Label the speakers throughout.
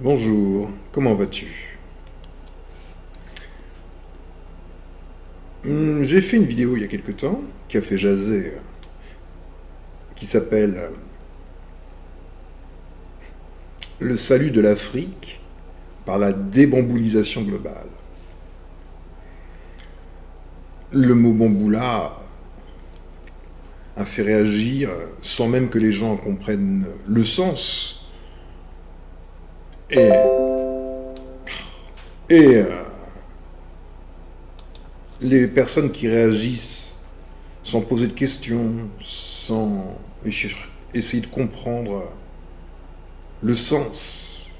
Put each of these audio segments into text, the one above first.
Speaker 1: Bonjour, comment vas-tu? J'ai fait une vidéo il y a quelque temps qui a fait jaser, qui s'appelle Le salut de l'Afrique par la débamboulisation globale. Le mot bamboula a fait réagir sans même que les gens en comprennent le sens. Et, et les personnes qui réagissent sans poser de questions, sans essayer de comprendre le sens,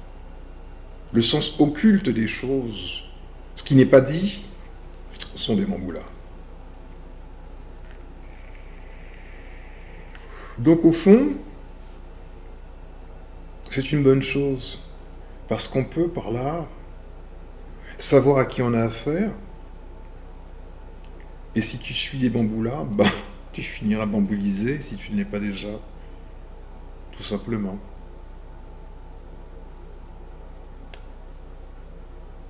Speaker 1: le sens occulte des choses, ce qui n'est pas dit, sont des bamboulas. Donc au fond, c'est une bonne chose, parce qu'on peut par là savoir à qui on a affaire, et si tu suis des bamboulas, bah, tu finiras bamboulisé si tu ne l'es pas déjà, tout simplement.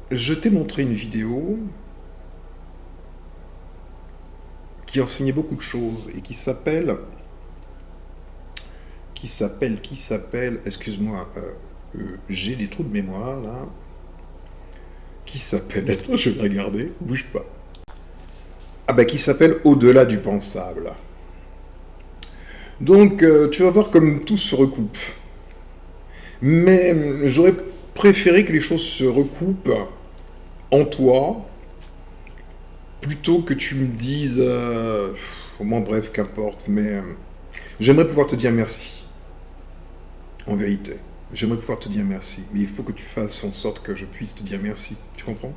Speaker 1: Je t'ai montré une vidéo qui enseignait beaucoup de choses et excuse-moi, j'ai des trous de mémoire là, attends, je vais regarder, bouge pas. Ah bah qui s'appelle Au-delà du pensable. Donc tu vas voir comme tout se recoupe. Mais j'aurais préféré que les choses se recoupent en toi, plutôt que tu me dises, au moins bref, qu'importe, mais j'aimerais pouvoir te dire merci, en vérité. J'aimerais pouvoir te dire merci, mais il faut que tu fasses en sorte que je puisse te dire merci. Tu comprends?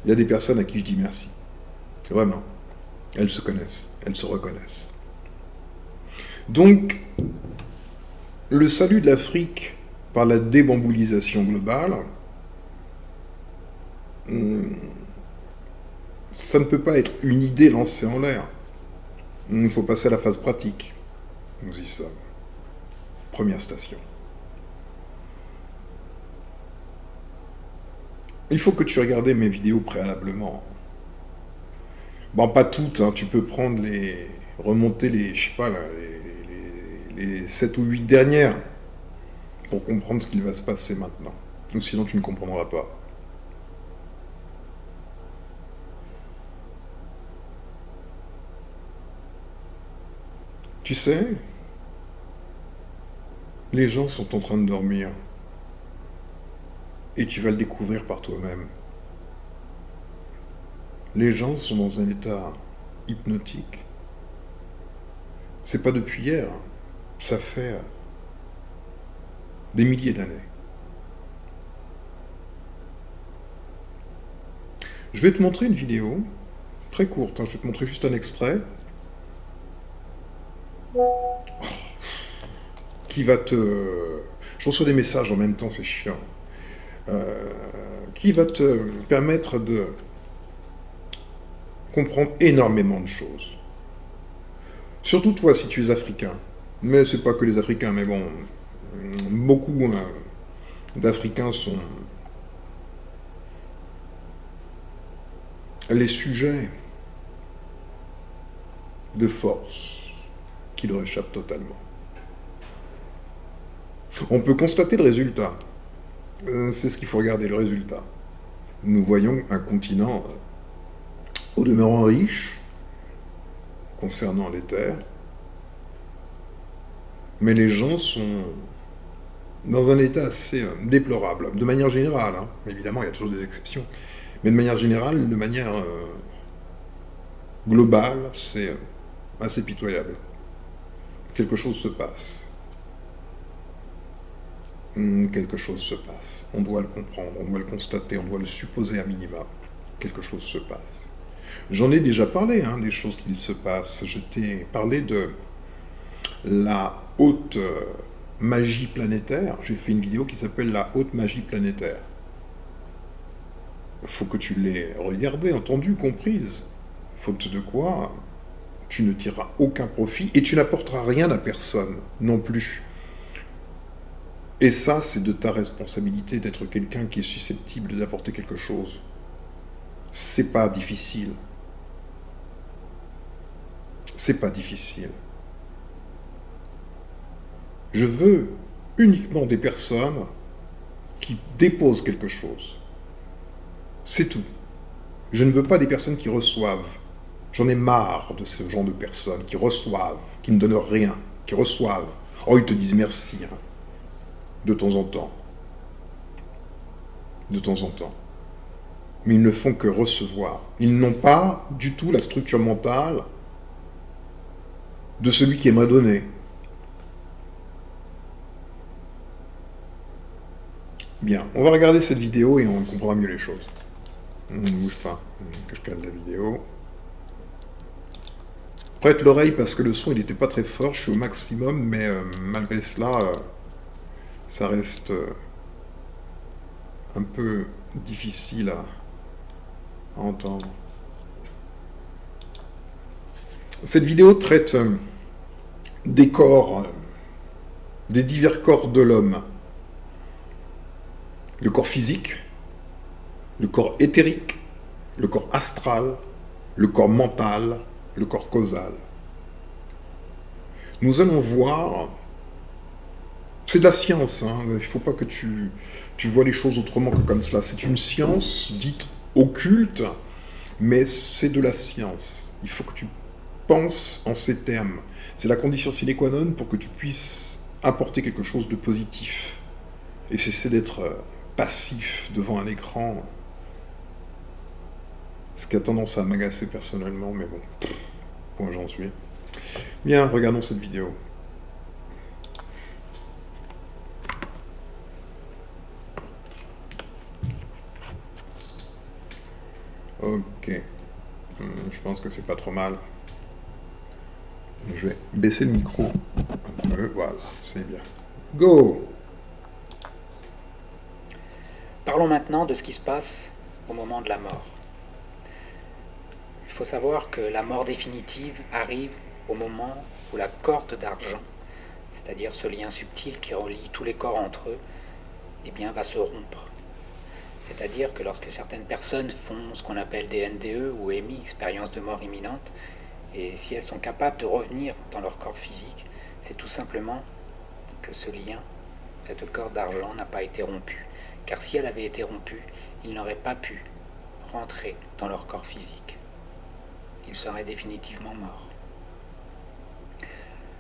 Speaker 1: Il y a des personnes à qui je dis merci. Vraiment. Elles se connaissent, elles se reconnaissent. Donc, le salut de l'Afrique par la débamboulisation globale, ça ne peut pas être une idée lancée en l'air. Il faut passer à la phase pratique. Nous y sommes. Première station. Il faut que tu regardes mes vidéos préalablement. Bon, pas toutes, hein. Tu peux prendre les. Remonter les. Je sais pas, là, les 7 ou 8 dernières pour comprendre ce qu'il va se passer maintenant. Ou sinon, tu ne comprendras pas. Tu sais, les gens sont en train de dormir. Et tu vas le découvrir par toi-même. Les gens sont dans un état hypnotique. C'est pas depuis hier. Ça fait des milliers d'années. Je vais te montrer une vidéo, très courte, hein, je vais te montrer juste un extrait, qui va te... Je reçois des messages en même temps, c'est chiant. Qui va te permettre de comprendre énormément de choses. Surtout toi, si tu es africain. Mais c'est pas que les Africains, mais bon, beaucoup d'Africains sont les sujets de force qui leur échappent totalement. On peut constater le résultat. C'est ce qu'il faut regarder, le résultat. Nous voyons un continent au demeurant riche concernant les terres, mais les gens sont dans un état assez déplorable, de manière générale. Hein. Évidemment, il y a toujours des exceptions, mais de manière générale, de manière globale, c'est assez pitoyable. Quelque chose se passe. Quelque chose se passe. On doit le comprendre, on doit le constater, on doit le supposer à minima. Quelque chose se passe. J'en ai déjà parlé, hein, des choses qui se passent. Je t'ai parlé de la haute magie planétaire. J'ai fait une vidéo qui s'appelle La haute magie planétaire. Il faut que tu l'aies regardée, entendue, comprise. Faute de quoi, tu ne tireras aucun profit et tu n'apporteras rien à personne non plus. Et ça, c'est de ta responsabilité d'être quelqu'un qui est susceptible d'apporter quelque chose. C'est pas difficile. C'est pas difficile. Je veux uniquement des personnes qui déposent quelque chose. C'est tout. Je ne veux pas des personnes qui reçoivent. J'en ai marre de ce genre de personnes qui reçoivent, qui ne donnent rien, qui reçoivent. Oh, ils te disent merci, hein, de temps en temps. De temps en temps. Mais ils ne font que recevoir. Ils n'ont pas du tout la structure mentale de celui qui aimerait donner. Bien, on va regarder cette vidéo et on comprendra mieux les choses. Ne bouge pas, que je cale la vidéo. Prête l'oreille parce que le son il n'était pas très fort, je suis au maximum, mais malgré cela, ça reste un peu difficile à entendre. Cette vidéo traite des corps, des divers corps de l'homme. Le corps physique, le corps éthérique, le corps astral, le corps mental, le corps causal. Nous allons voir, c'est de la science, hein, il ne faut pas que tu vois les choses autrement que comme cela. C'est une science dite occulte, mais c'est de la science. Il faut que tu penses en ces termes. C'est la condition sine qua non pour que tu puisses apporter quelque chose de positif. Et cesser d'être passif devant un écran, ce qui a tendance à m'agacer personnellement, mais bon, point j'en suis. Bien, regardons cette vidéo. Ok, je pense que c'est pas trop mal. Je vais baisser le micro un peu, voilà, c'est bien. Go!
Speaker 2: Parlons maintenant de ce qui se passe au moment de la mort. Il faut savoir que la mort définitive arrive au moment où la corde d'argent, c'est-à-dire ce lien subtil qui relie tous les corps entre eux, eh bien, va se rompre. C'est-à-dire que lorsque certaines personnes font ce qu'on appelle des NDE ou EMI, expérience de mort imminente, et si elles sont capables de revenir dans leur corps physique, c'est tout simplement que ce lien, cette corde d'argent, n'a pas été rompu. Car si elle avait été rompue, ils n'auraient pas pu rentrer dans leur corps physique. Ils seraient définitivement morts.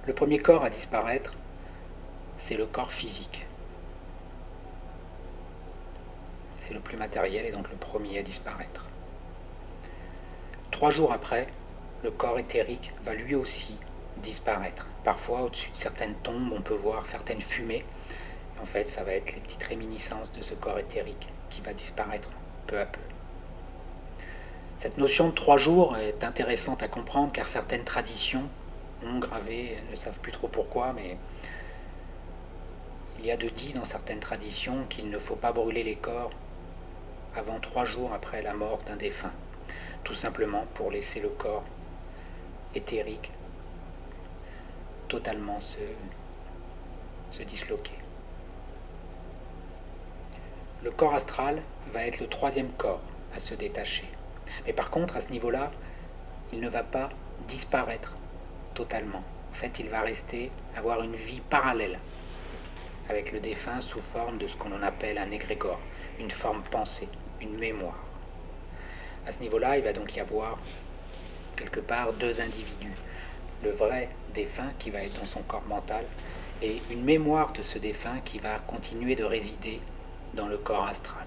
Speaker 2: Le premier corps à disparaître, c'est le corps physique. C'est le plus matériel et donc le premier à disparaître. 3 jours après, le corps éthérique va lui aussi disparaître. Parfois, au-dessus de certaines tombes, on peut voir certaines fumées. En fait, ça va être les petites réminiscences de ce corps éthérique qui va disparaître peu à peu. Cette notion de 3 jours est intéressante à comprendre car certaines traditions ont gravé, elles ne savent plus trop pourquoi, mais il y a de dit dans certaines traditions qu'il ne faut pas brûler les corps avant 3 jours après la mort d'un défunt, tout simplement pour laisser le corps éthérique totalement se disloquer. Le corps astral va être le 3e corps à se détacher. Mais par contre, à ce niveau-là, il ne va pas disparaître totalement. En fait, il va rester, avoir une vie parallèle avec le défunt sous forme de ce qu'on appelle un égrégore, une forme pensée, une mémoire. À ce niveau-là, il va donc y avoir quelque part 2 individus. Le vrai défunt qui va être dans son corps mental et une mémoire de ce défunt qui va continuer de résider dans le corps astral.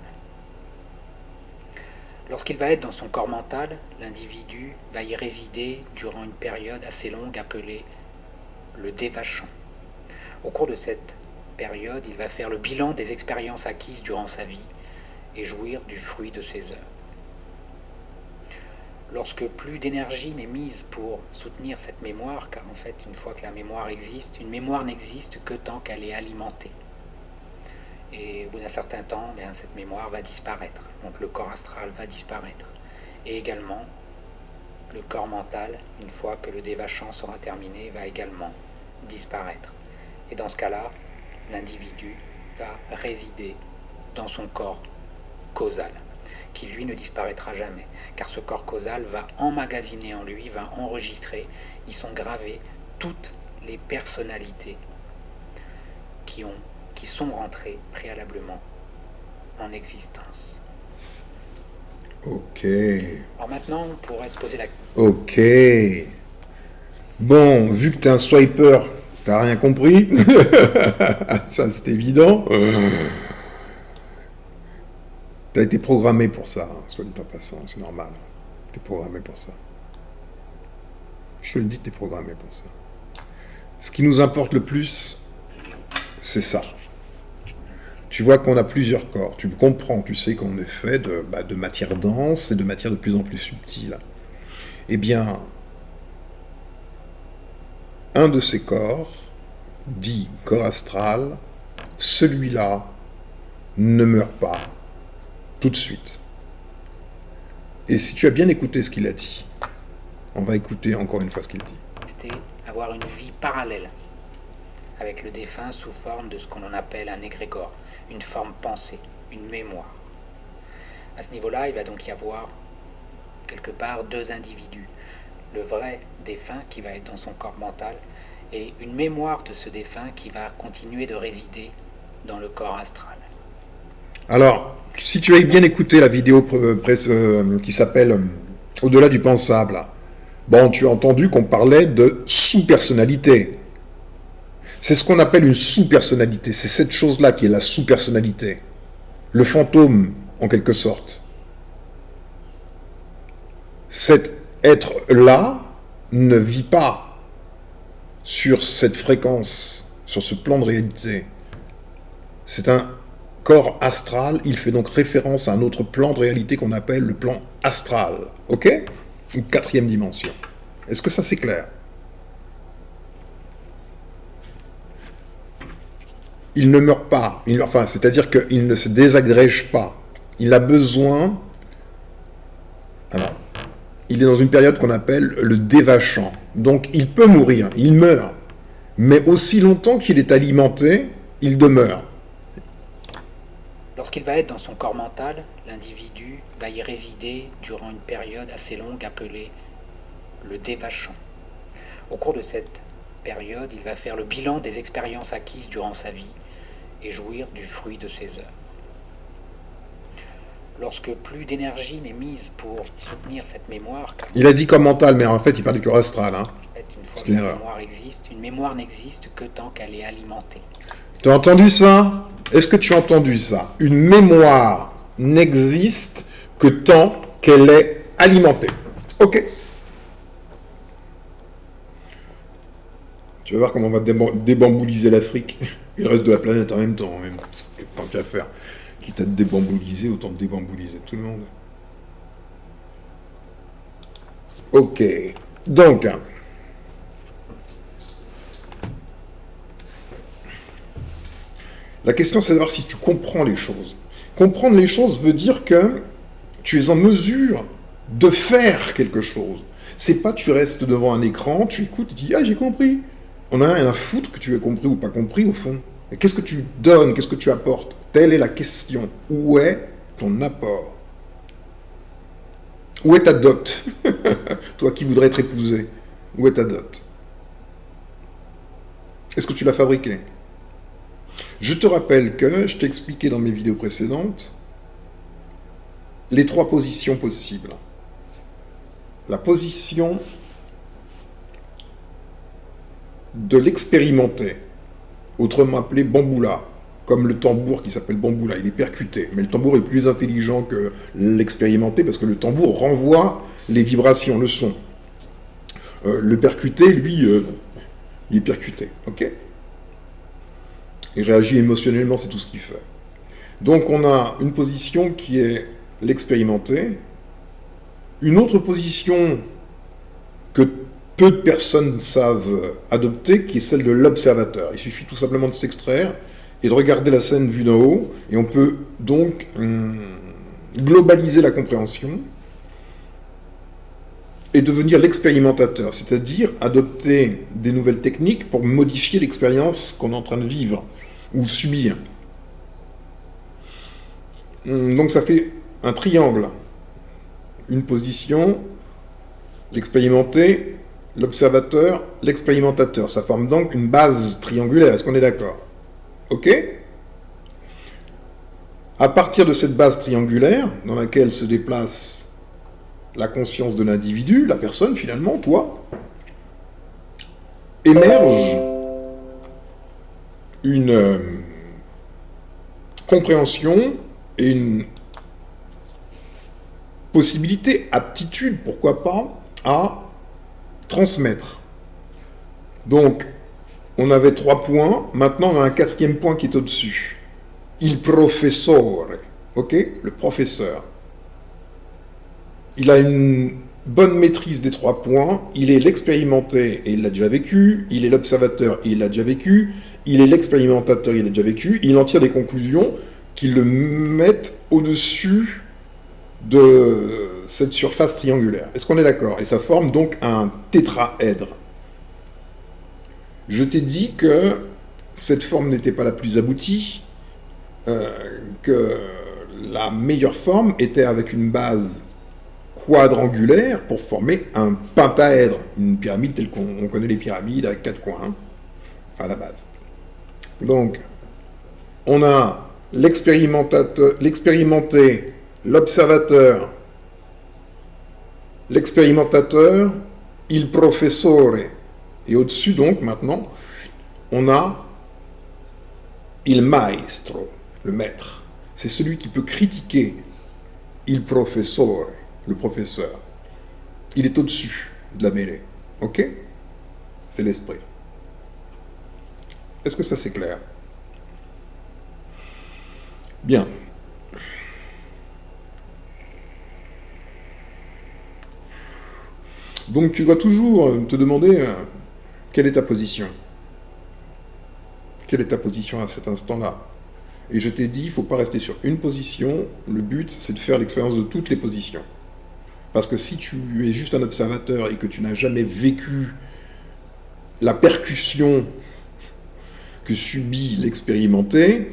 Speaker 2: Lorsqu'il va être dans son corps mental, l'individu va y résider durant une période assez longue appelée le dévachant. Au cours de cette période, il va faire le bilan des expériences acquises durant sa vie et jouir du fruit de ses œuvres. Lorsque plus d'énergie n'est mise pour soutenir cette mémoire, car en fait, une fois que la mémoire existe, une mémoire n'existe que tant qu'elle est alimentée. Et au bout d'un certain temps, cette mémoire va disparaître. Donc le corps astral va disparaître. Et également, le corps mental, une fois que le dévachant sera terminé, va également disparaître. Et dans ce cas-là, l'individu va résider dans son corps causal, qui lui ne disparaîtra jamais, car ce corps causal va emmagasiner en lui, va enregistrer, y sont gravées toutes les personnalités qui sont rentrées préalablement en existence.
Speaker 1: Ok.
Speaker 2: Alors maintenant, on pourrait se poser la question.
Speaker 1: Ok. Bon, vu que t'es un swiper, t'as rien compris. Ça, c'est évident. T'as été programmé pour ça, hein, soit dit en passant, c'est normal. T'es programmé pour ça. Je te le dis, t'es programmé pour ça. Ce qui nous importe le plus, c'est ça. Tu vois qu'on a plusieurs corps. Tu comprends, tu sais qu'on est fait de matière dense et de matière de plus en plus subtile. Eh bien, un de ces corps, dit corps astral, celui-là ne meurt pas tout de suite. Et si tu as bien écouté ce qu'il a dit, on va écouter encore une fois ce qu'il dit.
Speaker 2: Avoir une vie parallèle avec le défunt sous forme de ce qu'on appelle un égrégore, une forme pensée, une mémoire. À ce niveau-là, il va donc y avoir quelque part deux individus. Le vrai défunt qui va être dans son corps mental et une mémoire de ce défunt qui va continuer de résider dans le corps astral.
Speaker 1: Alors, si tu as bien écouté la vidéo qui s'appelle Au-delà du pensable, bon, tu as entendu qu'on parlait de sous-personnalité. C'est ce qu'on appelle une sous-personnalité. C'est cette chose-là qui est la sous-personnalité. Le fantôme, en quelque sorte. Cet être-là ne vit pas sur cette fréquence, sur ce plan de réalité. C'est un corps astral, il fait donc référence à un autre plan de réalité qu'on appelle le plan astral. Ok ? Une quatrième dimension. Est-ce que ça c'est clair ? Il ne meurt pas, c'est-à-dire qu'il ne se désagrège pas. Il a besoin... Alors, il est dans une période qu'on appelle le dévachant. Donc il peut mourir, il meurt. Mais aussi longtemps qu'il est alimenté, il demeure.
Speaker 2: Lorsqu'il va être dans son corps mental, l'individu va y résider durant une période assez longue appelée le dévachant. Au cours de cette période, il va faire le bilan des expériences acquises durant sa vie et jouir du fruit de ses œuvres. Lorsque plus d'énergie n'est mise pour soutenir cette mémoire...
Speaker 1: Il a dit comme mental, mais en fait il parle du corps astral. Hein.
Speaker 2: Une fois que la mémoire existe, une mémoire n'existe que tant qu'elle est alimentée.
Speaker 1: Tu as entendu ça ? Est-ce que tu as entendu ça ? Une mémoire n'existe que tant qu'elle est alimentée. Ok. Tu vas voir comment on va débambouliser l'Afrique et le reste de la planète en même temps. Même. Tant qu'à faire. Quitte à te débambouliser, autant te débambouliser tout le monde. Ok. Donc... La question, c'est de savoir si tu comprends les choses. Comprendre les choses veut dire que tu es en mesure de faire quelque chose. C'est pas tu restes devant un écran, tu écoutes, tu dis « Ah, j'ai compris ». On a rien à foutre que tu aies compris ou pas compris, au fond. Mais qu'est-ce que tu donnes, qu'est-ce que tu apportes ? Telle est la question. Où est ton apport ? Où est ta dot ? Toi qui voudrais être épousé, où est ta dot ? Est-ce que tu l'as fabriquée ? Je te rappelle que, je t'ai expliqué dans mes vidéos précédentes, les trois positions possibles. La position de l'expérimenté, autrement appelé bamboula, comme le tambour qui s'appelle bamboula, il est percuté. Mais le tambour est plus intelligent que l'expérimenté parce que le tambour renvoie les vibrations, le son. Le percuté, lui, il est percuté, ok ? Il réagit émotionnellement, c'est tout ce qu'il fait. Donc on a une position qui est l'expérimenté, une autre position que peu de personnes savent adopter, qui est celle de l'observateur. Il suffit tout simplement de s'extraire et de regarder la scène vue d'en haut, et on peut donc globaliser la compréhension et devenir l'expérimentateur, c'est-à-dire adopter des nouvelles techniques pour modifier l'expérience qu'on est en train de vivre ou subir. Donc ça fait un triangle. Une position, l'expérimenté, l'observateur, l'expérimentateur. Ça forme donc une base triangulaire. Est-ce qu'on est d'accord? Ok? À partir de cette base triangulaire, dans laquelle se déplace la conscience de l'individu, la personne finalement, toi, émerge une compréhension et une possibilité, aptitude, pourquoi pas, à transmettre. Donc, on avait 3 points, maintenant on a un 4e point qui est au-dessus. Il professore, ok? Le professeur. Il a une bonne maîtrise des 3 points, il est l'expérimenté et il l'a déjà vécu, il est l'observateur et il l'a déjà vécu, il est l'expérimentateur et il l'a déjà vécu, il en tire des conclusions qui le mettent au-dessus de cette surface triangulaire. Est-ce qu'on est d'accord? Et ça forme donc un tétraèdre. Je t'ai dit que cette forme n'était pas la plus aboutie, que la meilleure forme était avec une base quadrangulaire pour former un pentaèdre, une pyramide telle qu'on connaît les pyramides avec 4 coins à la base. Donc, on a l'expérimenté, l'observateur, l'expérimentateur, il professore. Et au-dessus, donc, maintenant, on a il maestro, le maître. C'est celui qui peut critiquer il professore, le professeur. Il est au-dessus de la mêlée. Ok? C'est l'esprit. Est-ce que ça c'est clair? Bien. Donc tu dois toujours te demander quelle est ta position. Quelle est ta position à cet instant-là? Et je t'ai dit, il ne faut pas rester sur une position. Le but, c'est de faire l'expérience de toutes les positions. Parce que si tu es juste un observateur et que tu n'as jamais vécu la percussion que subit l'expérimenté,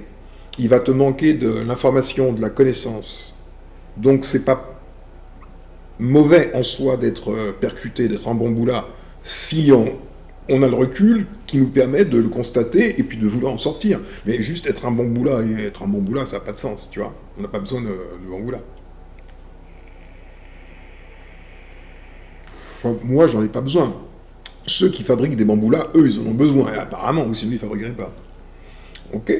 Speaker 1: il va te manquer de l'information, de la connaissance. Donc c'est pas mauvais en soi d'être percuté, d'être un bamboula, si on a le recul qui nous permet de le constater et puis de vouloir en sortir. Mais juste être un bamboula et être un bamboula, ça n'a pas de sens, tu vois. On n'a pas besoin de bamboula. Enfin, moi, j'en ai pas besoin. Ceux qui fabriquent des bamboulas, eux, ils en ont besoin. Et apparemment, ou sinon, ils ne fabriqueraient pas. Ok?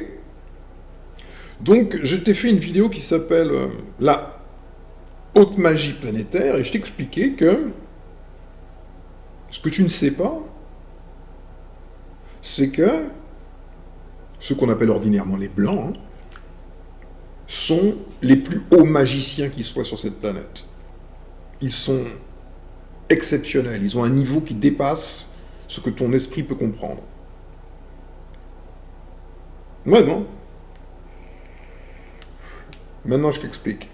Speaker 1: Donc, je t'ai fait une vidéo qui s'appelle La haute magie planétaire, et je t'ai expliqué que ce que tu ne sais pas, c'est que ceux qu'on appelle ordinairement les blancs sont les plus hauts magiciens qui soient sur cette planète. Ils sont exceptionnels, ils ont un niveau qui dépasse ce que ton esprit peut comprendre. Ouais, non? Maintenant, je t'explique.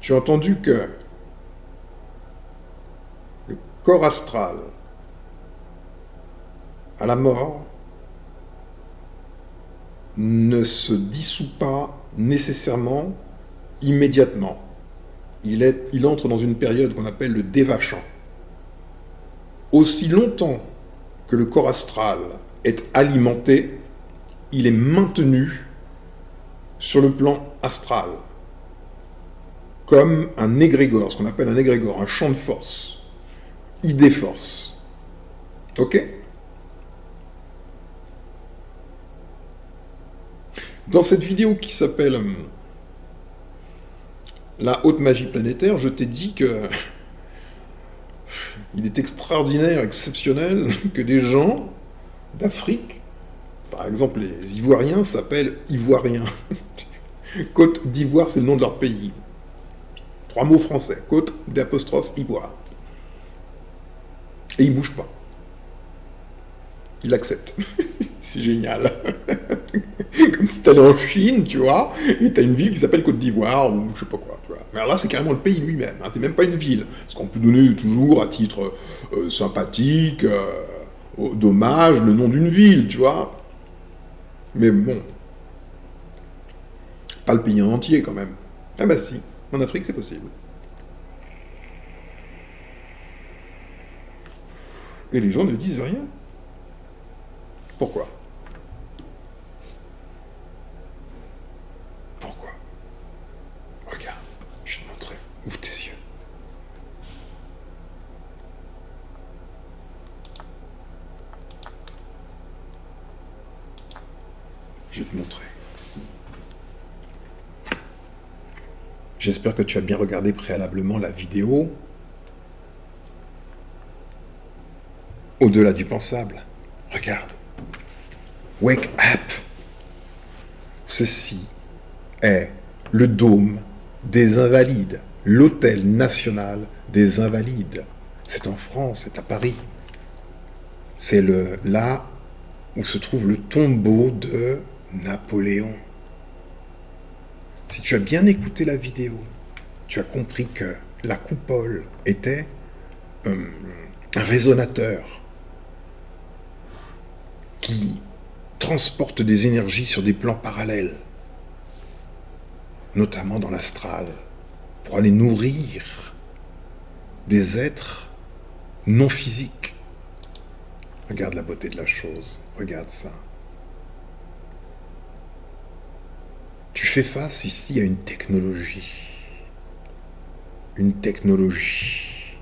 Speaker 1: Tu as entendu que le corps astral, à la mort, ne se dissout pas nécessairement immédiatement. Il entre dans une période qu'on appelle le dévachant. Aussi longtemps que le corps astral est alimenté, il est maintenu sur le plan astral, comme un égrégore, ce qu'on appelle un égrégore, un champ de force, idée-force. Ok? Dans cette vidéo qui s'appelle La haute magie planétaire, je t'ai dit que il est extraordinaire, exceptionnel que des gens d'Afrique, par exemple les Ivoiriens, s'appellent Ivoiriens. Côte d'Ivoire, c'est le nom de leur pays. 3 mots français. Côte d'apostrophe Ivoire. Et ils ne bougent pas. Il accepte. C'est génial. Comme si t'allais en Chine, tu vois, et t'as une ville qui s'appelle Côte d'Ivoire, ou je sais pas quoi, tu vois. Mais alors là, c'est carrément le pays lui-même, hein, c'est même pas une ville. Parce qu'on peut donner toujours, à titre sympathique, dommage, le nom d'une ville, tu vois. Mais bon, pas le pays en entier, quand même. Ah bah si, en Afrique, c'est possible. Et les gens ne disent rien. Pourquoi? Pourquoi? Regarde, je vais te montrer. Ouvre tes yeux. Je vais te montrer. J'espère que tu as bien regardé préalablement la vidéo. Au-delà du pensable. Regarde. Wake up. Ceci est le dôme des Invalides, l'hôtel national des Invalides. C'est en France, c'est à Paris. C'est là où se trouve le tombeau de Napoléon. Si tu as bien écouté la vidéo, tu as compris que la coupole était un résonateur qui transporte des énergies sur des plans parallèles, notamment dans l'astral, pour aller nourrir des êtres non physiques. Regarde la beauté de la chose, regarde ça. Tu fais face ici à une technologie. Une technologie.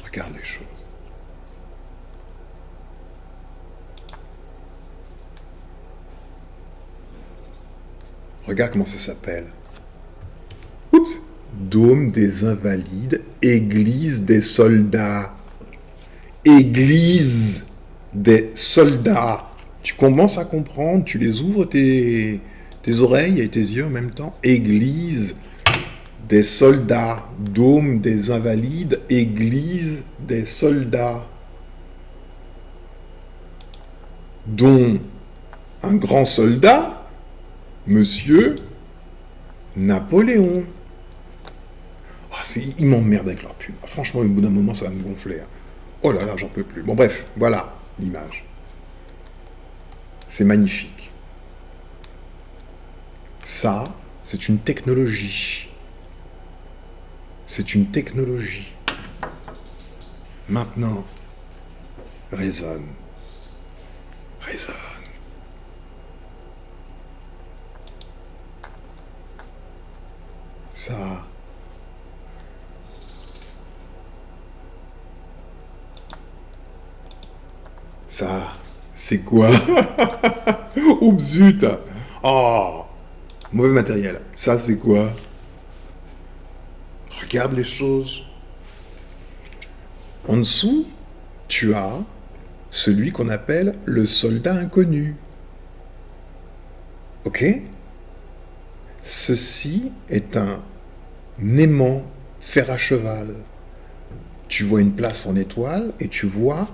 Speaker 1: Regarde les choses. Regarde comment ça s'appelle. Oups. Dôme des Invalides, Église des soldats. Église des soldats. Tu commences à comprendre, tu les ouvres tes oreilles et tes yeux en même temps. Église des soldats, dôme des Invalides, Église des soldats, dont un grand soldat, Monsieur Napoléon. Oh, ils m'emmerdent avec leur pub. Franchement, au bout d'un moment, ça va me gonfler. Oh là là, j'en peux plus. Bon, bref, voilà l'image. C'est magnifique. Ça, c'est une technologie. C'est une technologie. Maintenant, résonne. Résonne. Ça. Ça, c'est quoi? Oups, zut! Oh, mauvais matériel. Ça, c'est quoi? Regarde les choses. En dessous, tu as celui qu'on appelle le soldat inconnu. Ok? Ceci est un aimant fer à cheval. Tu vois une place en étoile et tu vois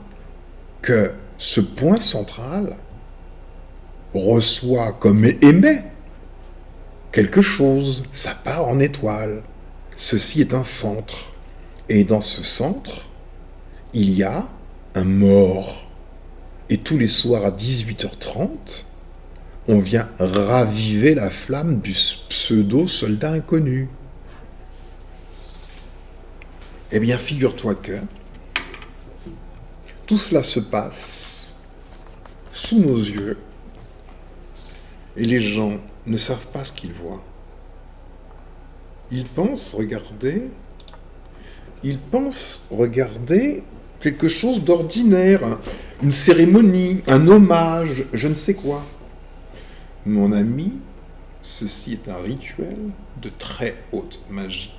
Speaker 1: que ce point central reçoit comme émet quelque chose. Ça part en étoile. Ceci est un centre. Et dans ce centre, il y a un mort. Et tous les soirs à 18h30, on vient raviver la flamme du pseudo-soldat inconnu. Eh bien, figure-toi que tout cela se passe sous nos yeux et les gens ne savent pas ce qu'ils voient. Ils pensent regarder quelque chose d'ordinaire, une cérémonie, un hommage, je ne sais quoi. Mon ami, ceci est un rituel de très haute magie.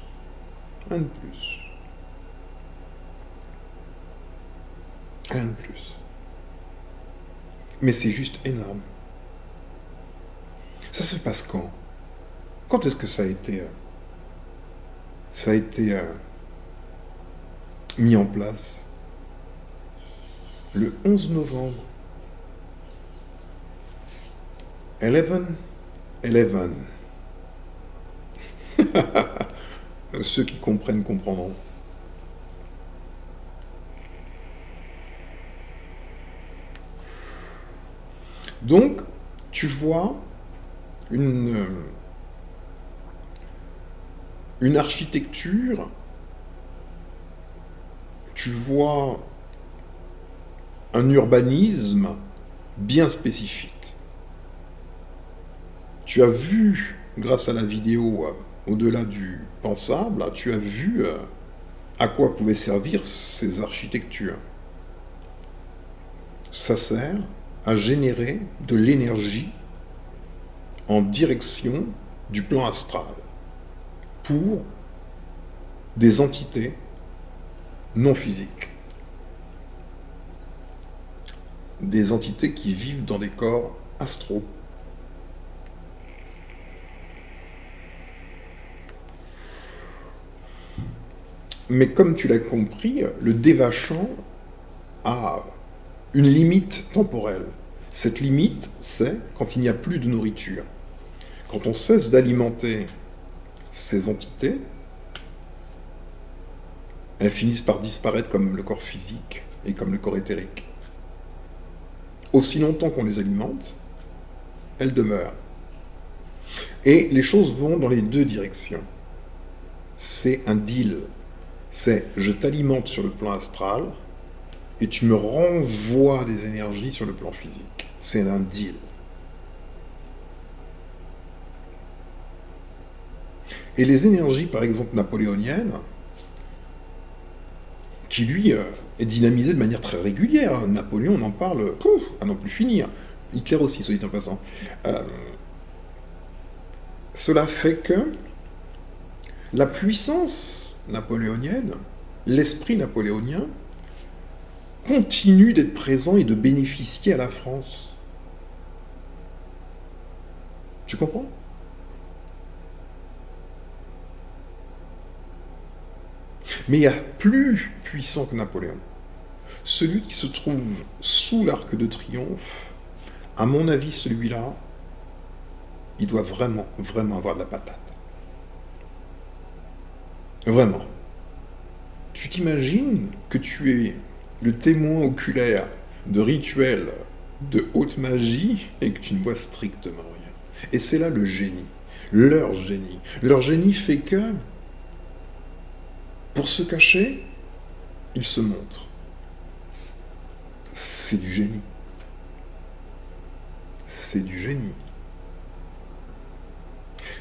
Speaker 1: Un de plus. Un de plus. Mais c'est juste énorme. Ça se passe quand? Quand est-ce que ça a été mis en place? le 11 novembre. 11-11. Ceux qui comprennent comprendront. Donc, tu vois une architecture, tu vois un urbanisme bien spécifique. Tu as vu, grâce à la vidéo au-delà du pensable, tu as vu à quoi pouvaient servir ces architectures. Ça sert à générer de l'énergie en direction du plan astral pour des entités non physiques. Des entités qui vivent dans des corps astraux. Mais comme tu l'as compris, le dévachant a une limite temporelle. Cette limite, c'est quand il n'y a plus de nourriture. Quand on cesse d'alimenter ces entités, elles finissent par disparaître comme le corps physique et comme le corps éthérique. Aussi longtemps qu'on les alimente, elles demeurent. Et les choses vont dans les deux directions. C'est un deal. C'est je t'alimente sur le plan astral et tu me renvoies des énergies sur le plan physique. C'est un deal. Et les énergies, par exemple, napoléoniennes, qui lui est dynamisé de manière très régulière. Napoléon, on en parle à n'en plus finir. Hitler aussi, soit dit en passant. Cela fait que la puissance napoléonienne, l'esprit napoléonien, continue d'être présent et de bénéficier à la France. Tu comprends ? Mais il y a plus puissant que Napoléon. Celui qui se trouve sous l'Arc de Triomphe, à mon avis, celui-là, il doit vraiment, vraiment avoir de la patate. Vraiment. Tu t'imagines que tu es le témoin oculaire de rituels de haute magie et que tu ne vois strictement rien. Et c'est là le génie. Leur génie. Leur génie fait que, pour se cacher, ils se montrent. C'est du génie. C'est du génie.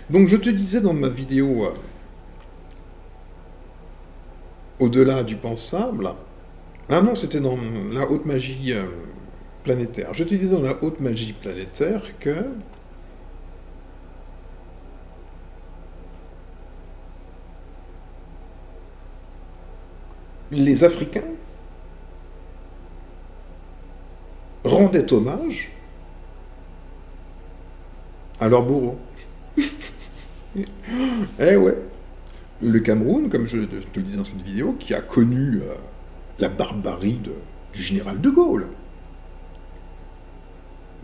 Speaker 1: Donc je te disais dans ma vidéo au-delà du pensable, ah non, c'était dans la haute magie planétaire. Je te disais dans la haute magie planétaire que les Africains rendaient hommage à leur bourreau. Eh ouais. Le Cameroun, comme je te le disais dans cette vidéo, qui a connu la barbarie du général de Gaulle.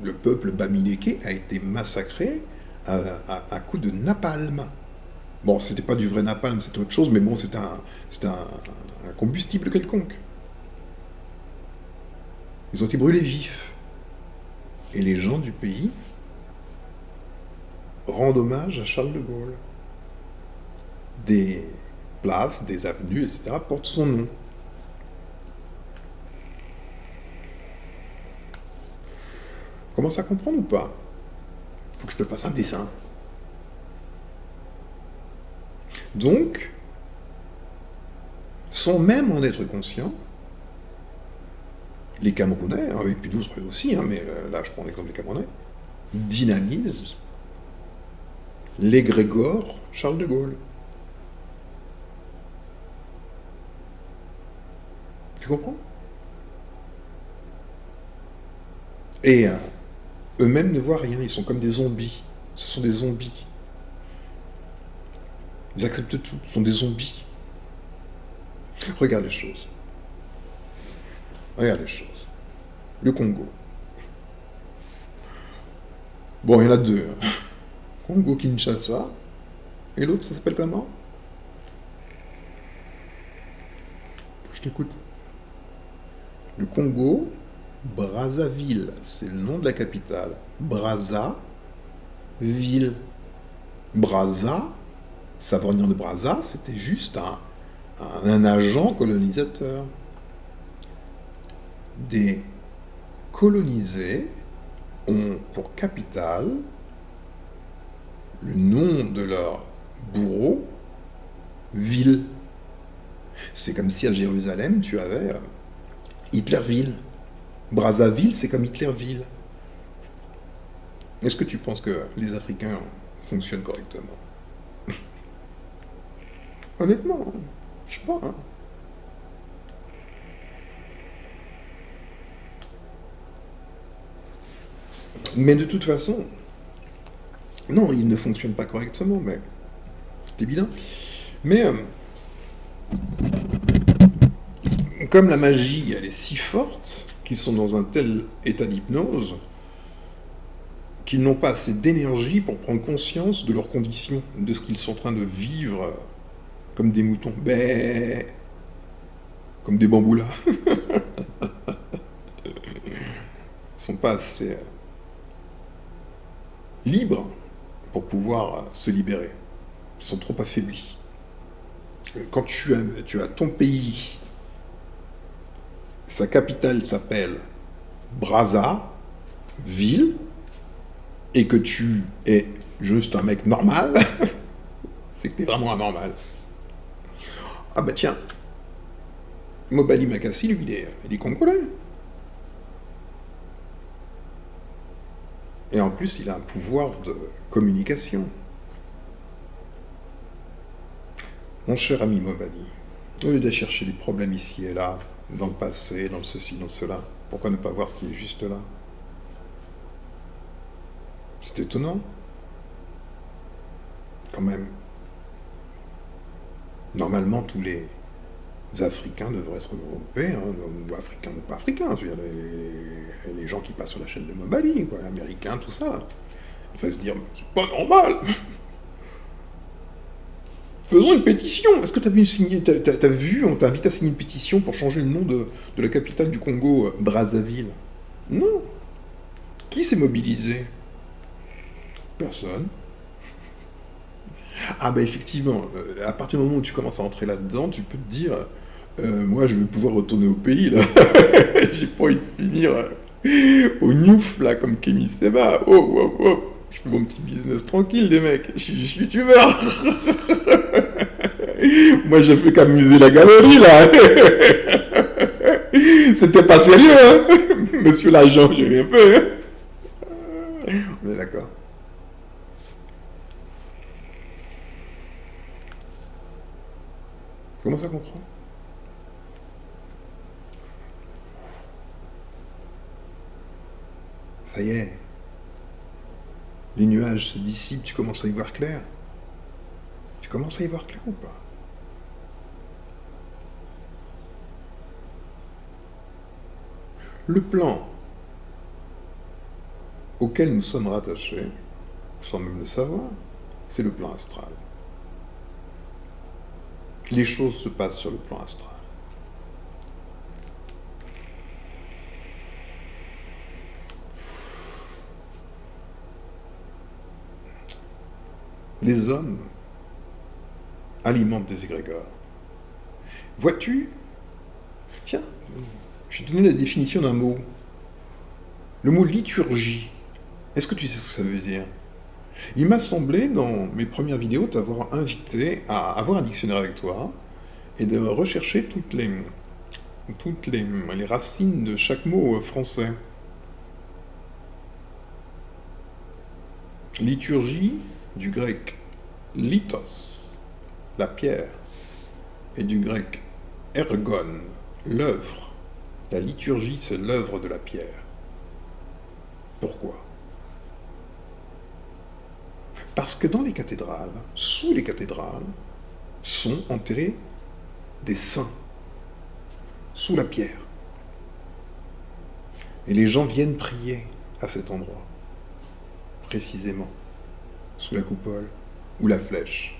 Speaker 1: Le peuple bamileke a été massacré à coups de napalm. Bon, c'était pas du vrai napalm, c'était autre chose, mais bon, c'était un combustible quelconque. Ils ont été brûlés vifs. Et les gens du pays rendent hommage à Charles de Gaulle. Des places, des avenues, etc. portent son nom. Commence à comprendre ou pas? Faut que je te fasse un dessin. Donc, sans même en être conscient, les Camerounais, et puis d'autres aussi, mais là je prends l'exemple des Camerounais, dynamisent l'égrégore Charles de Gaulle. Tu comprends? Et eux-mêmes ne voient rien, ils sont comme des zombies. Ce sont des zombies. Ils acceptent tout, ce sont des zombies. Regarde les choses. Regarde les choses. Le Congo. Bon, il y en a deux. Congo-Kinshasa. Et l'autre, ça s'appelle comment? Je t'écoute. Le Congo, Brazzaville. C'est le nom de la capitale. Brazzaville. Brazza, Savognant de Brazza, c'était juste un agent colonisateur. Des colonisés ont pour capitale le nom de leur bourreau, ville. C'est comme si à Jérusalem, tu avais Hitlerville. Brazzaville, c'est comme Hitlerville. Est-ce que tu penses que les Africains fonctionnent correctement? Honnêtement, hein, je sais pas. Hein. Mais de toute façon, non, ils ne fonctionnent pas correctement, mais c'est évident. Mais comme la magie, elle est si forte, qu'ils sont dans un tel état d'hypnose, qu'ils n'ont pas assez d'énergie pour prendre conscience de leurs conditions, de ce qu'ils sont en train de vivre comme des moutons, ben, comme des bamboulas. Ils sont pas assez libres pour pouvoir se libérer. Ils sont trop affaiblis. Quand tu as ton pays, sa capitale s'appelle Brazzaville, et que tu es juste un mec normal, c'est que t'es vraiment anormal. Ah bah tiens, Mobali Makassi, lui, il est congolais. Et en plus, il a un pouvoir de communication. Mon cher ami Mobali, au lieu de chercher des problèmes ici et là, dans le passé, dans le ceci, dans cela, pourquoi ne pas voir ce qui est juste là? C'est étonnant. Quand même. Normalement, tous les Africains devraient se regrouper, hein, ou Africains ou pas Africains, je veux dire, les gens qui passent sur la chaîne de Mobali, quoi, Américains, tout ça. On va se dire, c'est pas normal. Faisons une pétition. Est-ce que t'as vu, on t'a invité à signer une pétition pour changer le nom de la capitale du Congo, Brazzaville? Non. Qui s'est mobilisé? Personne. Ah bah effectivement, à partir du moment où tu commences à entrer là-dedans, tu peux te dire, moi je vais pouvoir retourner au pays là. J'ai pas envie de finir au Newf là comme Kémy Seba. Oh, oh, oh. Je fais mon petit business tranquille les mecs. Je suis youtubeur. Moi j'ai fait qu'amuser la galerie là. C'était pas sérieux hein. Monsieur l'agent, j'ai rien fait. Hein. On est d'accord. Comment ça comprend? Ça y est. Les nuages se dissipent, tu commences à y voir clair. Tu commences à y voir clair ou pas? Le plan auquel nous sommes rattachés, sans même le savoir, c'est le plan astral. Les choses se passent sur le plan astral. Les hommes alimentent des égrégores. Vois-tu? Tiens, je vais te donner la définition d'un mot. Le mot liturgie. Est-ce que tu sais ce que ça veut dire? Il m'a semblé, dans mes premières vidéos, t'avoir invité à avoir un dictionnaire avec toi et de rechercher toutes les racines de chaque mot français. Liturgie, du grec lithos, la pierre, et du grec ergon, l'œuvre. La liturgie, c'est l'œuvre de la pierre. Pourquoi? Parce que dans les cathédrales, sous les cathédrales, sont enterrés des saints, sous la pierre. Et les gens viennent prier à cet endroit, précisément, sous la coupole ou la flèche.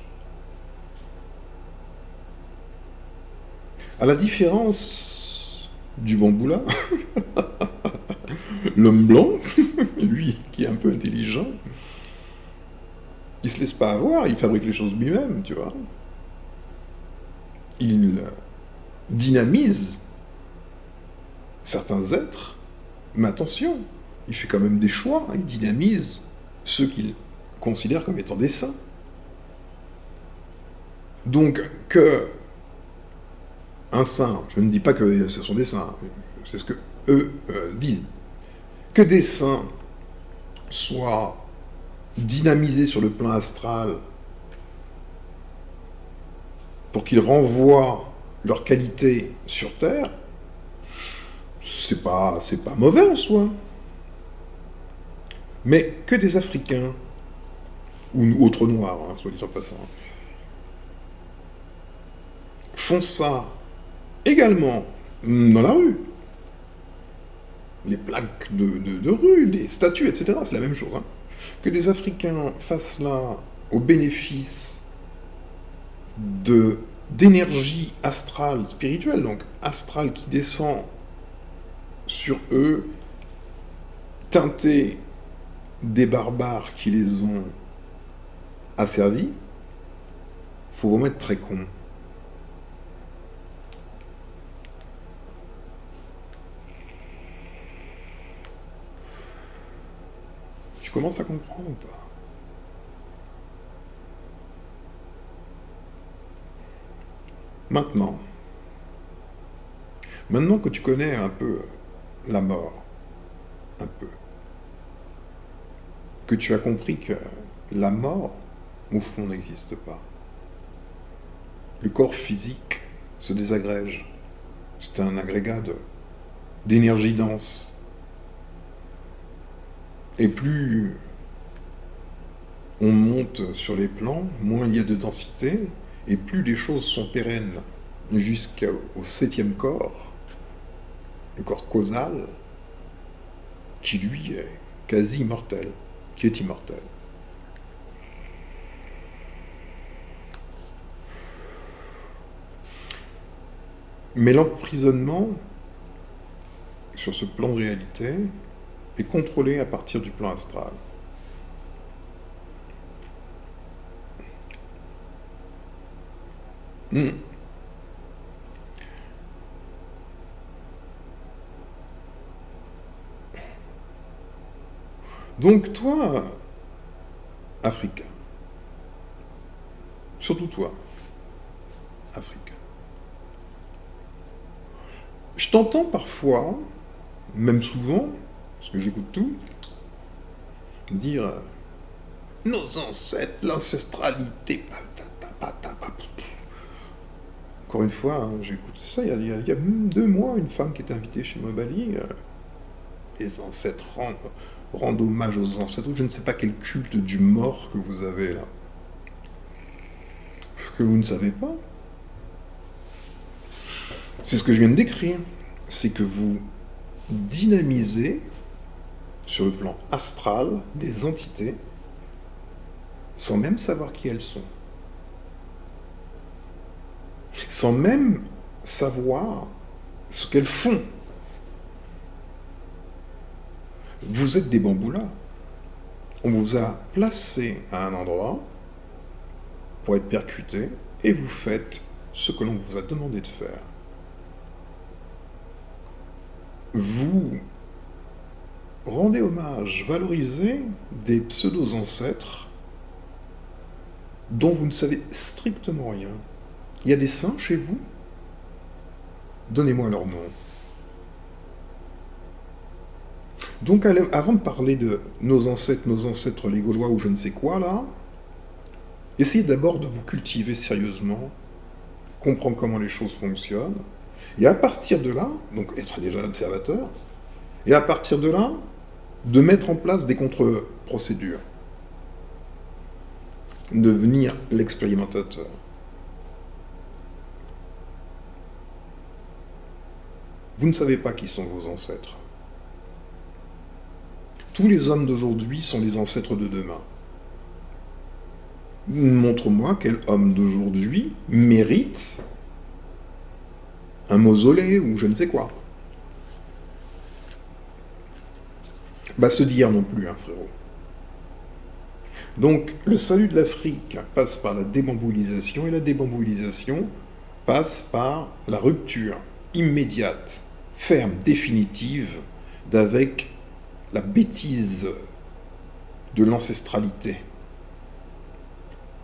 Speaker 1: À la différence du bamboula, l'homme blanc, lui qui est un peu intelligent, il se laisse pas avoir, il fabrique les choses lui-même, tu vois. Il dynamise certains êtres, mais attention, il fait quand même des choix, il dynamise ceux qu'il considère comme étant des saints. Donc, que un saint, je ne dis pas que ce sont des saints, c'est ce que eux disent, que des saints soient dynamisés sur le plan astral pour qu'ils renvoient leur qualité sur Terre, c'est pas mauvais en soi. Mais que des Africains, ou autres Noirs, hein, soit dit en passant, font ça également dans la rue. Les plaques de rue, des statues, etc., c'est la même chose. Hein. Que des Africains fassent là au bénéfice d'énergie astrale, spirituelle, donc astrale qui descend sur eux, teintée des barbares qui les ont asservis, faut vraiment être très con. Tu commences à comprendre ou pas? Maintenant que tu connais un peu la mort, un peu, que tu as compris que la mort, au fond, n'existe pas. Le corps physique se désagrège. C'est un agrégat d'énergie dense. Et plus on monte sur les plans, moins il y a de densité, et plus les choses sont pérennes jusqu'au septième corps, le corps causal, qui lui est quasi immortel, qui est immortel. Mais l'emprisonnement sur ce plan de réalité est contrôlé à partir du plan astral. Donc toi, Africain, surtout toi, Africain, je t'entends parfois, même souvent, parce que j'écoute tout, dire nos ancêtres, l'ancestralité, encore une fois, hein, j'ai écouté ça il y a 2 mois, une femme qui était invitée chez Mobali, les ancêtres rendent hommage aux ancêtres, je ne sais pas quel culte du mort que vous avez là, que vous ne savez pas. C'est ce que je viens de décrire, c'est que vous dynamisez sur le plan astral des entités sans même savoir qui elles sont. Sans même savoir ce qu'elles font. Vous êtes des bamboulas. On vous a placé à un endroit pour être percuté et vous faites ce que l'on vous a demandé de faire. Vous rendez hommage, valorisez des pseudo-ancêtres dont vous ne savez strictement rien. Il y a des saints chez vous? Donnez-moi leur nom. Donc, avant de parler de nos ancêtres les Gaulois ou je ne sais quoi, là, essayez d'abord de vous cultiver sérieusement, comprendre comment les choses fonctionnent, et à partir de là, donc être déjà l'observateur, et à partir de là, de mettre en place des contre-procédures, devenir l'expérimentateur. Vous ne savez pas qui sont vos ancêtres. Tous les hommes d'aujourd'hui sont les ancêtres de demain. Montre-moi quel homme d'aujourd'hui mérite un mausolée ou je ne sais quoi. Bah se dire non plus, hein, frérot. Donc, le salut de l'Afrique passe par la débamboulisation, et la débamboulisation passe par la rupture immédiate, ferme, définitive, d'avec la bêtise de l'ancestralité.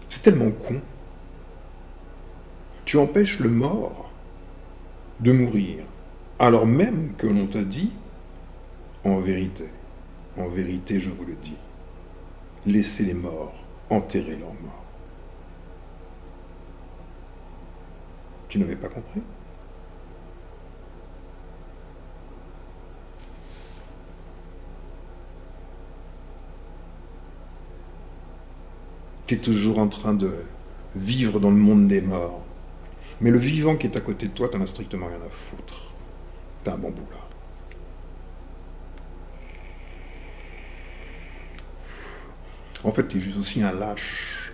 Speaker 1: C'est tellement con. Tu empêches le mort de mourir, alors même que l'on t'a dit, en vérité, je vous le dis, laissez les morts enterrer leurs morts. Tu n'avais pas compris? Tu es toujours en train de vivre dans le monde des morts. Mais le vivant qui est à côté de toi, t'en as strictement rien à foutre. T'as un bon bout là. En fait, t'es juste aussi un lâche.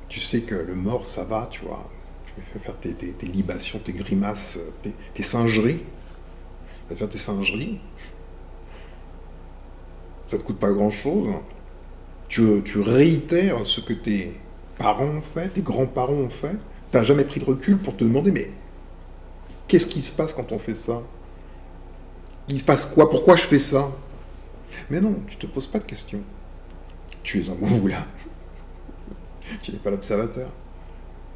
Speaker 1: Tu sais que le mort, ça va, tu vois. Tu vas faire tes libations, tes grimaces, tes singeries. Tu vas faire tes singeries. Ça te coûte pas grand-chose. Tu réitères ce que tes parents ont fait, tes grands-parents ont fait. T'as jamais pris de recul pour te demander, mais qu'est-ce qui se passe quand on fait ça? Il se passe quoi? Pourquoi je fais ça? Mais non, tu te poses pas de questions. Tu es un moula. Tu n'es pas l'observateur.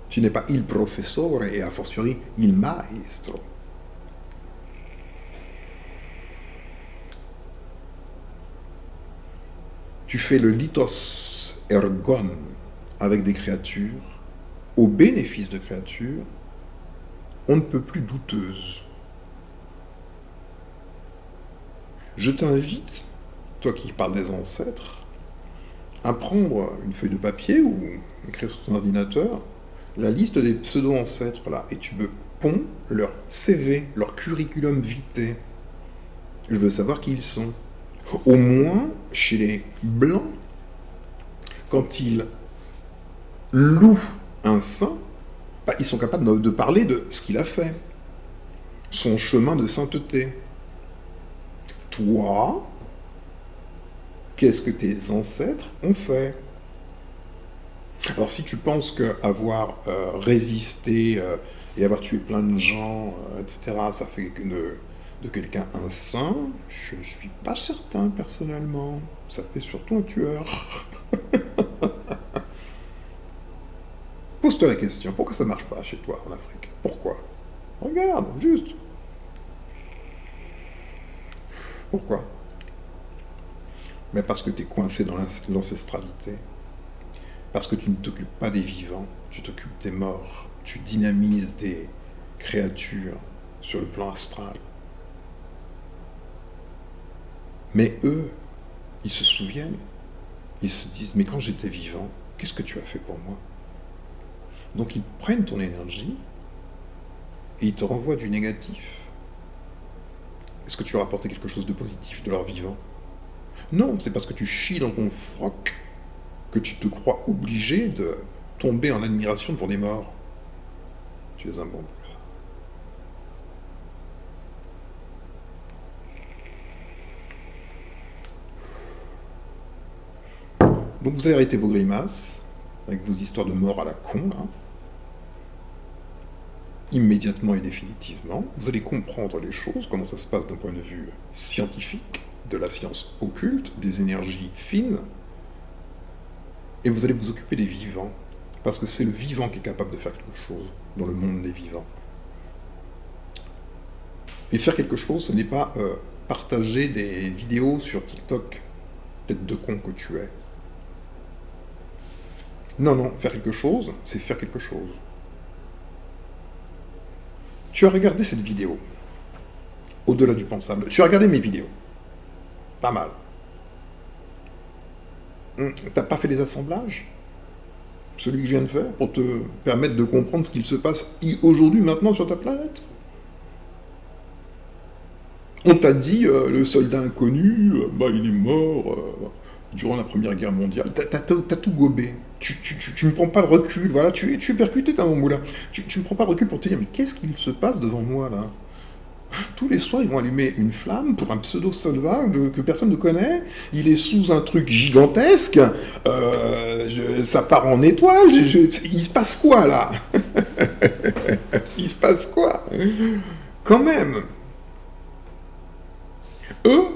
Speaker 1: Tu n'es pas il professore et a fortiori il maestro. Tu fais le lithos ergon avec des créatures, au bénéfice de créatures, on ne peut plus douteuses. Je t'invite, toi qui parles des ancêtres, à prendre une feuille de papier ou écrire sur ton ordinateur la liste des pseudo-ancêtres là, et tu me ponds leur CV, leur curriculum vitae. Je veux savoir qui ils sont. Au moins, chez les Blancs, quand ils louent un saint, bah, ils sont capables de parler de ce qu'il a fait, son chemin de sainteté. Toi, qu'est-ce que tes ancêtres ont fait? Alors si tu penses qu'avoir résisté et avoir tué plein de gens, etc., ça fait de quelqu'un un saint, je ne suis pas certain personnellement. Ça fait surtout un tueur. Pose-toi la question, pourquoi ça ne marche pas chez toi en Afrique? Pourquoi? Regarde, juste. Pourquoi? Mais parce que tu es coincé dans l'ancestralité. Parce que tu ne t'occupes pas des vivants, tu t'occupes des morts. Tu dynamises des créatures sur le plan astral. Mais eux, ils se souviennent. Ils se disent, mais quand j'étais vivant, qu'est-ce que tu as fait pour moi? Donc ils prennent ton énergie et ils te renvoient du négatif. Est-ce que tu leur as apporté quelque chose de positif de leur vivant? Non, c'est parce que tu chies dans ton froc que tu te crois obligé de tomber en admiration devant des morts. Tu es un bon boulot. Donc vous allez arrêter vos grimaces, avec vos histoires de mort à la con, là. Immédiatement et définitivement. Vous allez comprendre les choses, comment ça se passe d'un point de vue scientifique, de la science occulte, des énergies fines, et vous allez vous occuper des vivants, parce que c'est le vivant qui est capable de faire quelque chose dans le monde des vivants. Et faire quelque chose, ce n'est pas partager des vidéos sur TikTok, tête de con que tu es. Non, non, faire quelque chose, c'est faire quelque chose. Tu as regardé cette vidéo, au-delà du pensable. Tu as regardé mes vidéos. Pas mal. T'as pas fait les assemblages? Celui que je viens de faire, pour te permettre de comprendre ce qu'il se passe aujourd'hui, maintenant, sur ta planète? On t'a dit, le soldat inconnu, bah, il est mort durant la Première Guerre mondiale. T'as tout gobé. Tu ne prends pas le recul, voilà, tu es percuté dans mon moulin. Tu ne prends pas le recul pour te dire, mais qu'est-ce qu'il se passe devant moi, là? Tous les soirs, ils vont allumer une flamme pour un pseudo-soldat que personne ne connaît. Il est sous un truc gigantesque. Ça part en étoile. Il se passe quoi, là? Il se passe quoi? Quand même. Eux,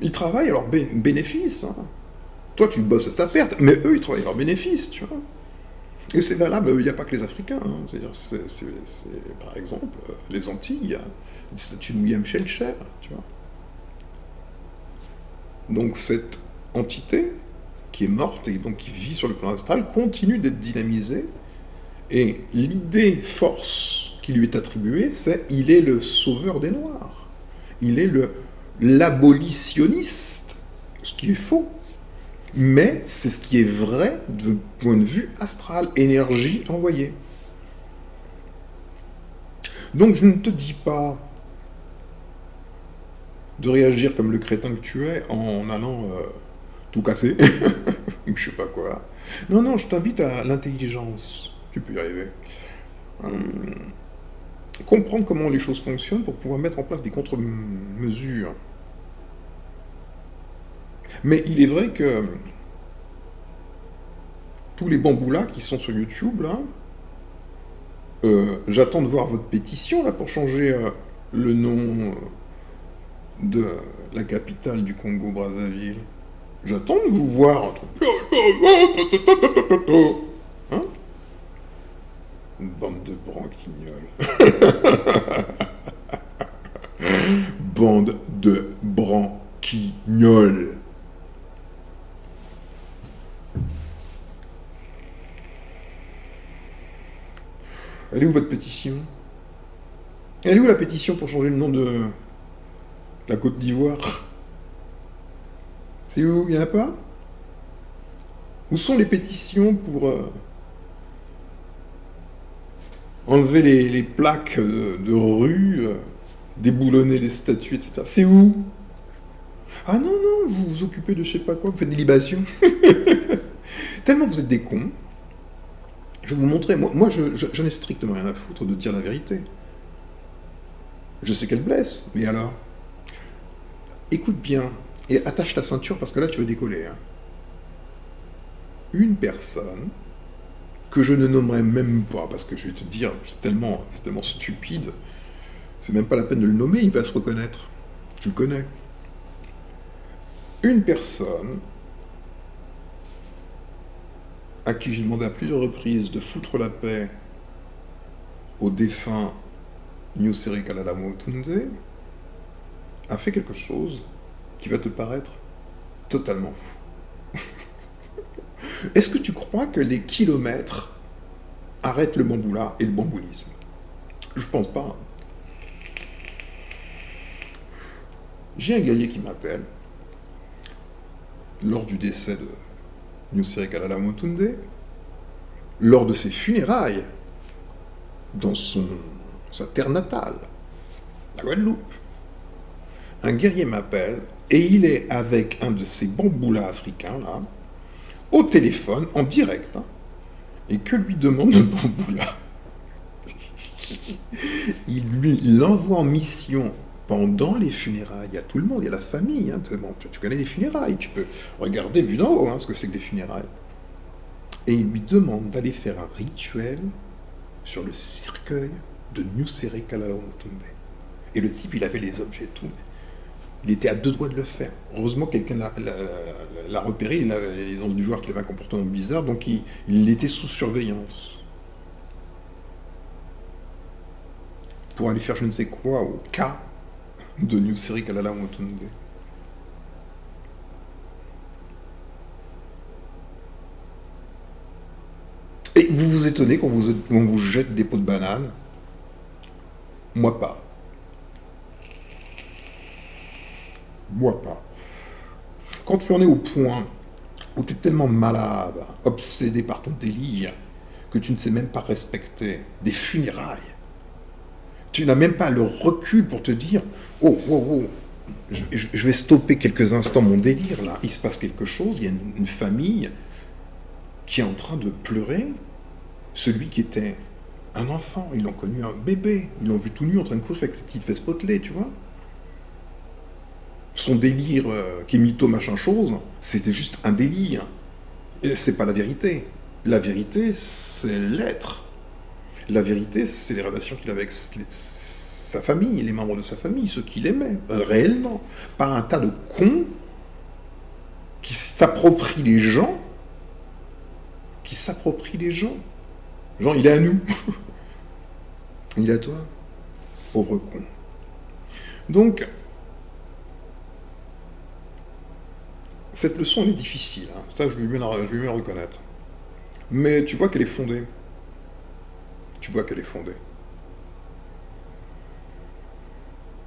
Speaker 1: ils travaillent à leur bénéfice. Hein. Toi, tu bosses à ta perte, mais eux, ils travaillent à leur bénéfice, tu vois. Et c'est valable, il n'y a pas que les Africains. Hein. C'est-à-dire, par exemple, les Antilles, il y a une statue de William Shellcher, tu vois. Donc cette entité qui est morte et donc qui vit sur le plan astral continue d'être dynamisée. Et l'idée force qui lui est attribuée, c'est il est le sauveur des Noirs. Il est l'abolitionniste, ce qui est faux. Mais c'est ce qui est vrai du point de vue astral, énergie envoyée. Donc je ne te dis pas de réagir comme le crétin que tu es en allant tout casser, ou je sais pas quoi. Non, non, je t'invite à l'intelligence. Tu peux y arriver. Comprendre comment les choses fonctionnent pour pouvoir mettre en place des contre-mesures. Mais il est vrai que tous les bambous-là qui sont sur YouTube, là, j'attends de voir votre pétition là, pour changer le nom de la capitale du Congo-Brazzaville. J'attends de vous voir un truc. Hein? Une bande de branquignoles. Bande de branquignoles. Elle est où votre pétition? Elle est où la pétition pour changer le nom de la Côte d'Ivoire? C'est où? Il n'y en a pas? Où sont les pétitions pour enlever les plaques de rue, déboulonner les statues, etc. C'est où? Ah non, non, vous vous occupez de je sais pas quoi, vous faites des libations. Tellement vous êtes des cons. Je vais vous montrer. Moi j'en ai strictement rien à foutre de dire la vérité. Je sais qu'elle blesse, mais alors? Écoute bien, et attache ta ceinture parce que là tu vas décoller. Hein. Une personne que je ne nommerai même pas, parce que je vais te dire, c'est tellement stupide, c'est même pas la peine de le nommer, il va se reconnaître. Tu le connais. Une personne à qui j'ai demandé à plusieurs reprises de foutre la paix au défunt Nyuseri Kalala Motunze, a fait quelque chose qui va te paraître totalement fou. Est-ce que tu crois que les kilomètres arrêtent le bamboula et le bamboulisme? Je pense pas. J'ai un guerrier qui m'appelle lors du décès de Nyuseri Kalala Motunze, lors de ses funérailles dans sa terre natale, la Guadeloupe. Un guerrier m'appelle et il est avec un de ces bamboulas africains là, au téléphone, en direct, hein, et que lui demande le bamboula? Il l'envoie en mission pendant les funérailles. Il y a tout le monde, il y a la famille. Hein, bon, tu connais les funérailles, tu peux regarder vu d'en haut hein, ce que c'est que des funérailles. Et il lui demande d'aller faire un rituel sur le cercueil de Nyuseri Kalala Motunze. Et le type, il avait les objets et tout. Il était à deux doigts de le faire. Heureusement, quelqu'un l'a repéré. Ils ont dû voir qu'il avait un comportement bizarre, donc il était sous surveillance. Pour aller faire je ne sais quoi au cas de Nyuseri Kalala Motunze. Et vous vous étonnez quand on vous jette des pots de banane? Moi pas. Moi pas. Quand tu en es au point où tu es tellement malade, obsédé par ton délire, que tu ne sais même pas respecter des funérailles, Tu n'as même pas le recul pour te dire, oh, oh, oh, je vais stopper quelques instants mon délire là. Il se passe quelque chose, il y a une famille qui est en train de pleurer. Celui qui était un enfant, ils l'ont connu un bébé, ils l'ont vu tout nu en train de courir avec ses petites fesses potelées, tu vois. Son délire qui est mytho machin chose, c'était juste un délire. Et c'est pas la vérité. La vérité, c'est l'être. La vérité, c'est les relations qu'il avait avec sa famille, les membres de sa famille, ceux qu'il aimait, réellement. Pas un tas de cons qui s'approprient les gens, Genre, il est à nous. Il est à toi. Pauvre con. Donc, cette leçon, elle est difficile. Hein. Ça, je lui mets à reconnaître. Mais tu vois qu'elle est fondée.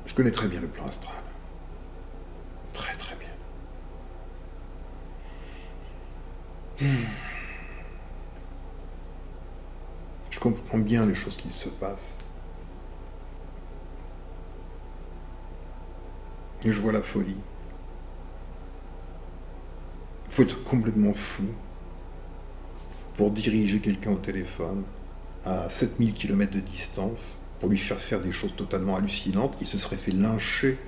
Speaker 1: Je connais très bien le plan astral. Très très bien. Je comprends bien les choses qui se passent. Et je vois la folie. Il faut être complètement fou pour diriger quelqu'un au téléphone à 7000 km de distance pour lui faire des choses totalement hallucinantes. Il se serait fait lyncher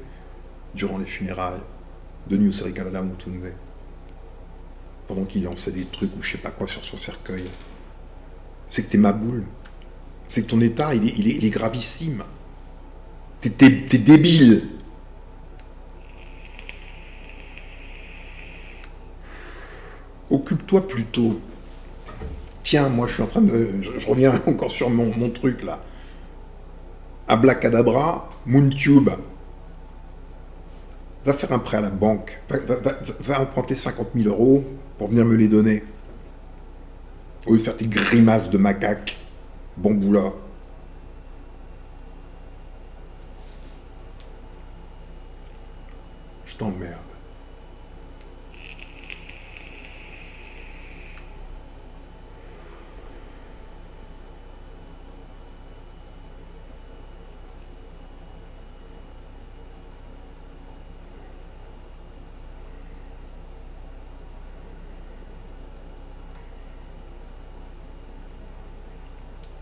Speaker 1: durant les funérailles de Nyuserikala Mutunde pendant qu'il lançait des trucs ou je sais pas quoi sur son cercueil. C'est que t'es ma boule. C'est que ton état, il est gravissime. T'es débile. Occupe-toi plutôt. Tiens, moi je suis en train de... Je reviens encore sur mon truc là. Abracadabra, Moontube. Va faire un prêt à la banque. Va emprunter 50 000 € pour venir me les donner. Au lieu de faire tes grimaces de macaque. Bamboula. Je t'emmerde.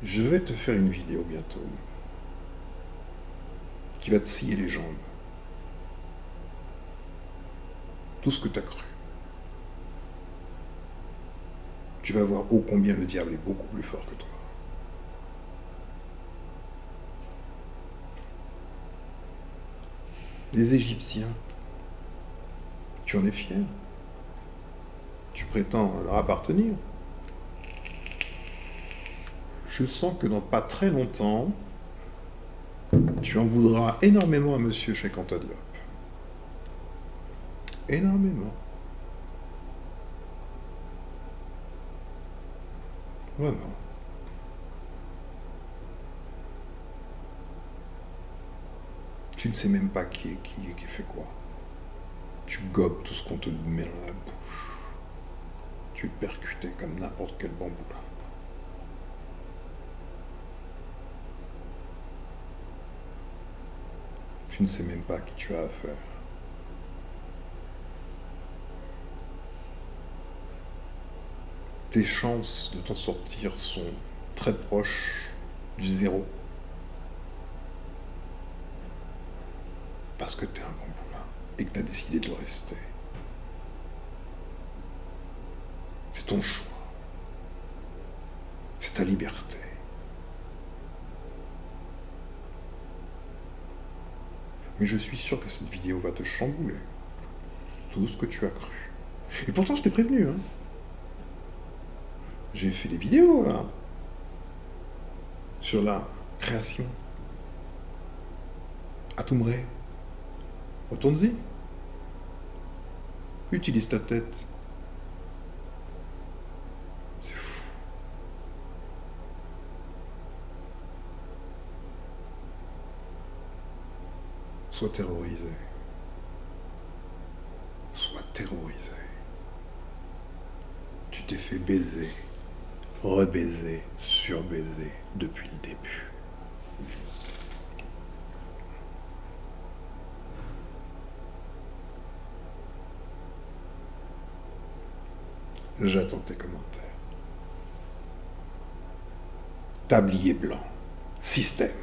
Speaker 1: Je vais te faire une vidéo bientôt qui va te scier les jambes. Tout ce que tu as cru. Tu vas voir ô combien le diable est beaucoup plus fort que toi. Les Égyptiens, tu en es fier? Tu prétends leur appartenir? Je sens que dans pas très longtemps, tu en voudras énormément à monsieur Cheikh Anta Diop. Énormément. Vraiment. Tu ne sais même pas qui fait quoi. Tu gobes tout ce qu'on te met dans la bouche. Tu es percuté comme n'importe quel bambou là. Tu ne sais même pas à qui tu as affaire. Tes chances de t'en sortir sont très proches du zéro. Parce que tu es un bamboula et que tu as décidé de le rester. C'est ton choix. C'est ta liberté. Mais je suis sûr que cette vidéo va te chambouler. Tout ce que tu as cru. Et pourtant, je t'ai prévenu, hein. J'ai fait des vidéos, là. Sur la création. Atumré. Retourne-y. Utilise ta tête. C'est fou. Sois terrorisé. Sois terrorisé. Tu t'es fait baiser, rebaiser, surbaiser depuis le début. J'attends tes commentaires. Tablier blanc. Système.